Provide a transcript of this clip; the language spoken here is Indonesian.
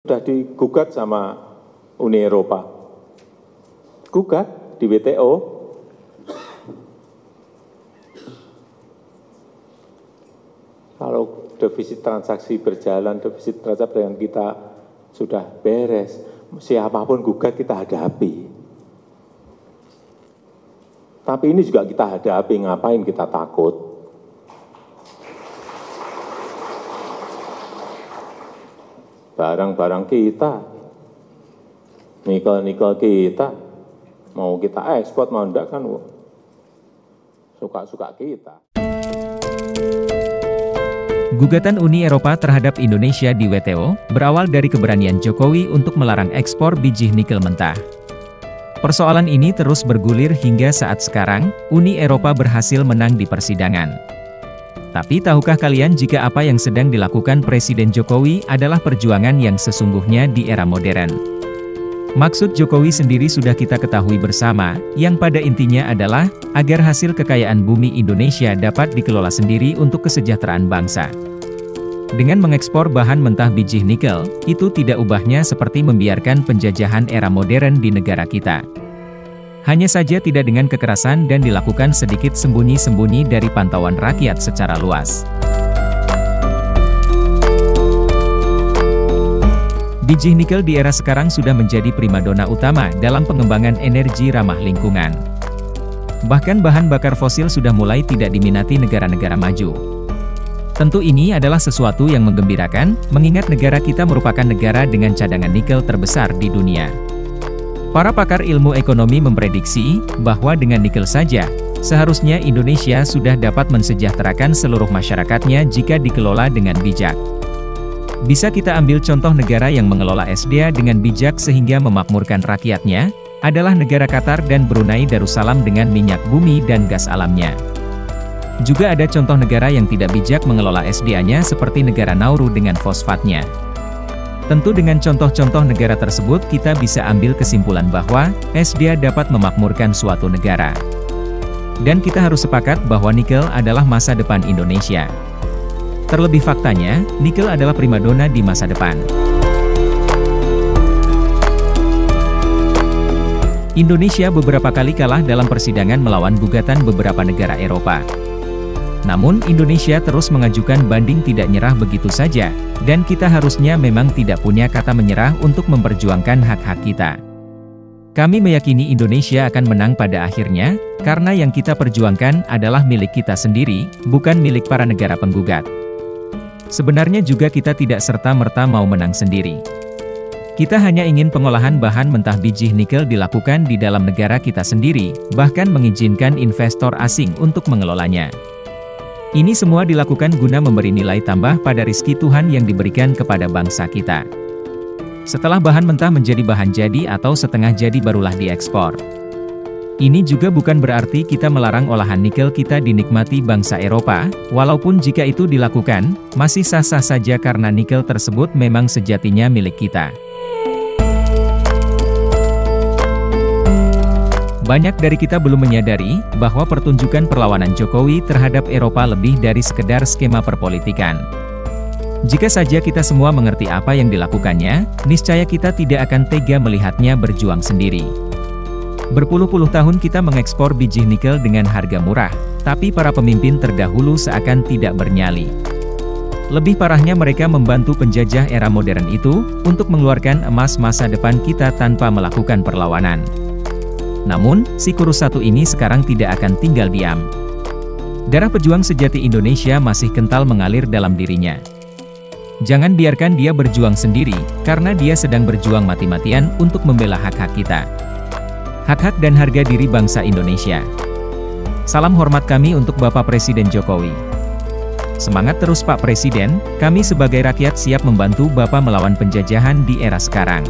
Sudah digugat sama Uni Eropa, gugat di WTO. Kalau defisit transaksi berjalan, defisit neraca perdagangan kita sudah beres, siapapun gugat kita hadapi. Tapi ini juga kita hadapi, ngapain kita takut? Barang-barang kita, nikel-nikel kita, mau kita ekspor, mau enggak kan suka-suka kita. Gugatan Uni Eropa terhadap Indonesia di WTO berawal dari keberanian Jokowi untuk melarang ekspor biji nikel mentah. Persoalan ini terus bergulir hingga saat sekarang, Uni Eropa berhasil menang di persidangan. Tapi tahukah kalian jika apa yang sedang dilakukan Presiden Jokowi adalah perjuangan yang sesungguhnya di era modern? Maksud Jokowi sendiri sudah kita ketahui bersama, yang pada intinya adalah, agar hasil kekayaan bumi Indonesia dapat dikelola sendiri untuk kesejahteraan bangsa. Dengan mengekspor bahan mentah biji nikel, itu tidak ubahnya seperti membiarkan penjajahan era modern di negara kita. Hanya saja tidak dengan kekerasan dan dilakukan sedikit sembunyi-sembunyi dari pantauan rakyat secara luas. Biji nikel di era sekarang sudah menjadi primadona utama dalam pengembangan energi ramah lingkungan. Bahkan bahan bakar fosil sudah mulai tidak diminati negara-negara maju. Tentu ini adalah sesuatu yang menggembirakan, mengingat negara kita merupakan negara dengan cadangan nikel terbesar di dunia. Para pakar ilmu ekonomi memprediksi bahwa dengan nikel saja, seharusnya Indonesia sudah dapat mensejahterakan seluruh masyarakatnya jika dikelola dengan bijak. Bisa kita ambil contoh negara yang mengelola SDA dengan bijak sehingga memakmurkan rakyatnya, adalah negara Qatar dan Brunei Darussalam dengan minyak bumi dan gas alamnya. Juga ada contoh negara yang tidak bijak mengelola SDA-nya seperti negara Nauru dengan fosfatnya. Tentu dengan contoh-contoh negara tersebut kita bisa ambil kesimpulan bahwa SDA dapat memakmurkan suatu negara. Dan kita harus sepakat bahwa nikel adalah masa depan Indonesia. Terlebih faktanya, nikel adalah primadona di masa depan. Indonesia beberapa kali kalah dalam persidangan melawan gugatan beberapa negara Eropa. Namun Indonesia terus mengajukan banding tidak nyerah begitu saja, dan kita harusnya memang tidak punya kata menyerah untuk memperjuangkan hak-hak kita. Kami meyakini Indonesia akan menang pada akhirnya, karena yang kita perjuangkan adalah milik kita sendiri, bukan milik para negara penggugat. Sebenarnya juga kita tidak serta-merta mau menang sendiri. Kita hanya ingin pengolahan bahan mentah biji nikel dilakukan di dalam negara kita sendiri, bahkan mengizinkan investor asing untuk mengelolanya. Ini semua dilakukan guna memberi nilai tambah pada rezeki Tuhan yang diberikan kepada bangsa kita. Setelah bahan mentah menjadi bahan jadi atau setengah jadi barulah diekspor. Ini juga bukan berarti kita melarang olahan nikel kita dinikmati bangsa Eropa, walaupun jika itu dilakukan, masih sah-sah saja karena nikel tersebut memang sejatinya milik kita. Banyak dari kita belum menyadari bahwa pertunjukan perlawanan Jokowi terhadap Eropa lebih dari sekedar skema perpolitikan. Jika saja kita semua mengerti apa yang dilakukannya, niscaya kita tidak akan tega melihatnya berjuang sendiri. Berpuluh-puluh tahun kita mengekspor biji nikel dengan harga murah, tapi para pemimpin terdahulu seakan tidak bernyali. Lebih parahnya mereka membantu penjajah era modern itu untuk mengeluarkan emas masa depan kita tanpa melakukan perlawanan. Namun, si kurus satu ini sekarang tidak akan tinggal diam. Darah pejuang sejati Indonesia masih kental mengalir dalam dirinya. Jangan biarkan dia berjuang sendiri, karena dia sedang berjuang mati-matian untuk membela hak-hak kita. Hak-hak dan harga diri bangsa Indonesia. Salam hormat kami untuk Bapak Presiden Jokowi. Semangat terus Pak Presiden, kami sebagai rakyat siap membantu Bapak melawan penjajahan di era sekarang.